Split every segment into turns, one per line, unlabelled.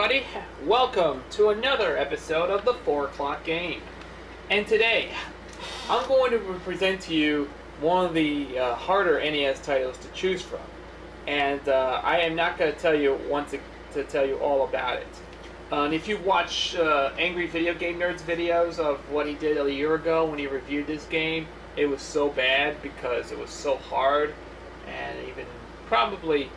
everybody, welcome to another episode of the 4 o'clock game. And today, I'm going to present to you one of the harder NES titles to choose from. And I am not going to tell you to tell you all about it. And if you watch Angry Video Game Nerd's videos of what he did a year ago when he reviewed this game, it was so bad because it was so hard, and even probably,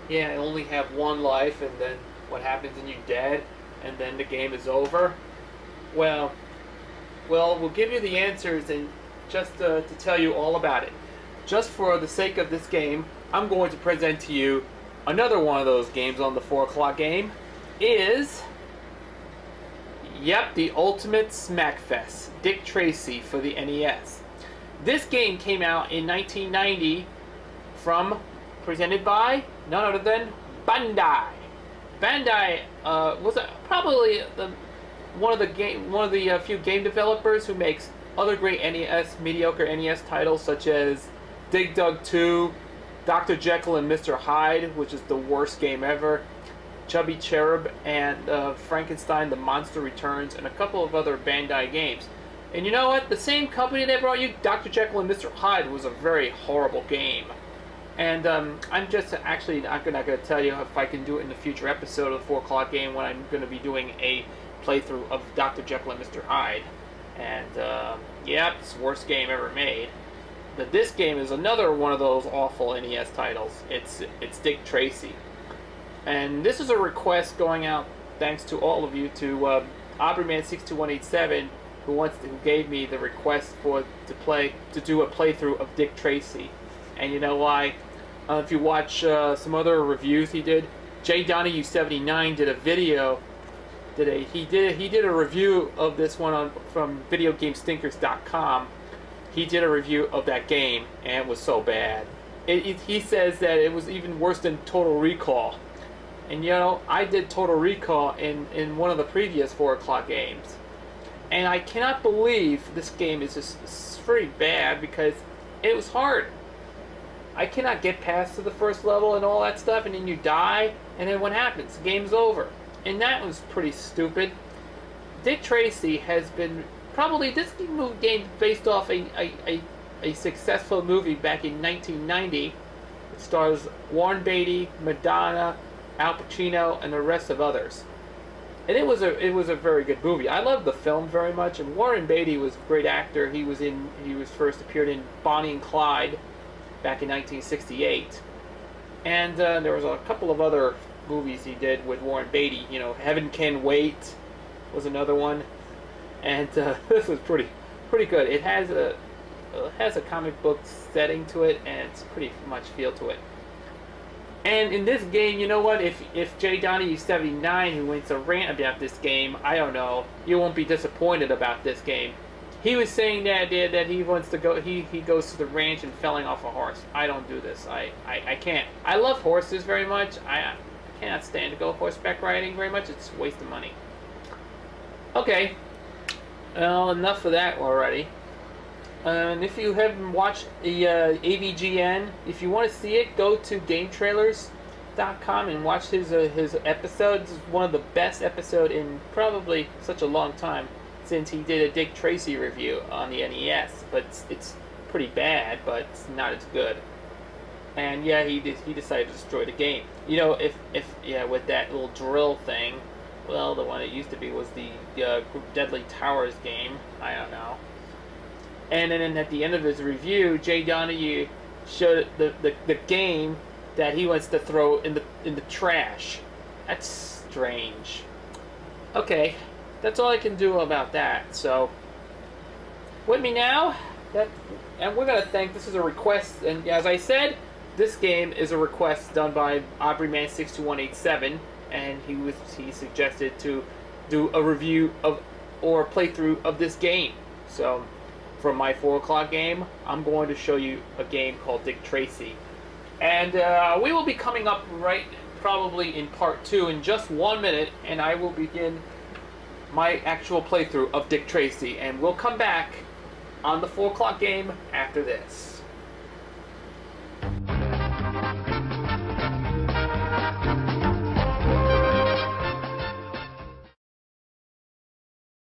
yeah, only have one life, and then what happens and you're dead, and then the game is over. Well, we'll give you the answers and just to tell you all about it. Just for the sake of this game, I'm going to present to you another one of those games on the 4 o'clock game. Is, yep, the ultimate smackfest, Dick Tracy for the NES. This game came out in 1990 presented by none other than Bandai. Bandai was probably one of the few game developers who makes other great mediocre NES titles such as Dig Dug 2, Dr. Jekyll and Mr. Hyde, which is the worst game ever, Chubby Cherub, and Frankenstein, The Monster Returns, and a couple of other Bandai games. And you know what? The same company that brought you Dr. Jekyll and Mr. Hyde was a very horrible game. And I'm just actually not going to tell you if I can do it in the future episode of the 4 o'clock game when I'm going to be doing a playthrough of Dr. Jekyll and Mr. Hyde. And yeah, it's the worst game ever made. But this game is another one of those awful NES titles. It's Dick Tracy. And this is a request going out, thanks to all of you, to AVGN62187, who gave me the request to do a playthrough of Dick Tracy. And you know why? If you watch some other reviews he did, J Donahue79 did a video. He did a review of this one from VideoGameStinkers.com. He did a review of that game, and it was so bad. He says that it was even worse than Total Recall. And you know, I did Total Recall in one of the previous 4 o'clock games. And I cannot believe this game is just pretty bad because it was hard. I cannot get past to the first level and all that stuff, and then you die, and then what happens? The game's over. And that was pretty stupid. Dick Tracy has been probably this game based off a successful movie back in 1990. It stars Warren Beatty, Madonna, Al Pacino, and the rest of others. And it was a very good movie. I loved the film very much, and Warren Beatty was a great actor. He first appeared in Bonnie and Clyde back in 1968, and there was a couple of other movies he did with Warren Beatty. You know, Heaven Can Wait was another one, and this was pretty good. It has a comic book setting to it, and it's pretty much feel to it. And in this game, you know what? If J Donahue79, who wants to rant about this game, I don't know, you won't be disappointed about this game. He was saying that he wants to go. He goes to the ranch and felling off a horse. I don't do this. I can't. I love horses very much. I cannot stand to go horseback riding very much. It's a waste of money. Okay. Well, enough of that already. And if you haven't watched the AVGN, if you want to see it, go to GameTrailers.com and watch his episodes. It's one of the best episodes in probably such a long time, since he did a Dick Tracy review on the NES. But it's pretty bad, but it's not as good. And yeah, he decided to destroy the game. You know, if with that little drill thing, well, the one it used to be was the Deadly Towers game. I don't know. And then at the end of his review, J Donahue showed the game that he wants to throw in the trash. That's strange. Okay. That's all I can do about that. So, with me now, and we're going to thank, this is a request, and as I said, this game is a request done by AVGN62187, and he suggested to do a review of, or a playthrough of this game. So, for my 4 o'clock game, I'm going to show you a game called Dick Tracy. And we will be coming up probably in part 2 in just 1 minute, and I will begin my actual playthrough of Dick Tracy, and we'll come back on the 4 o'clock game after this.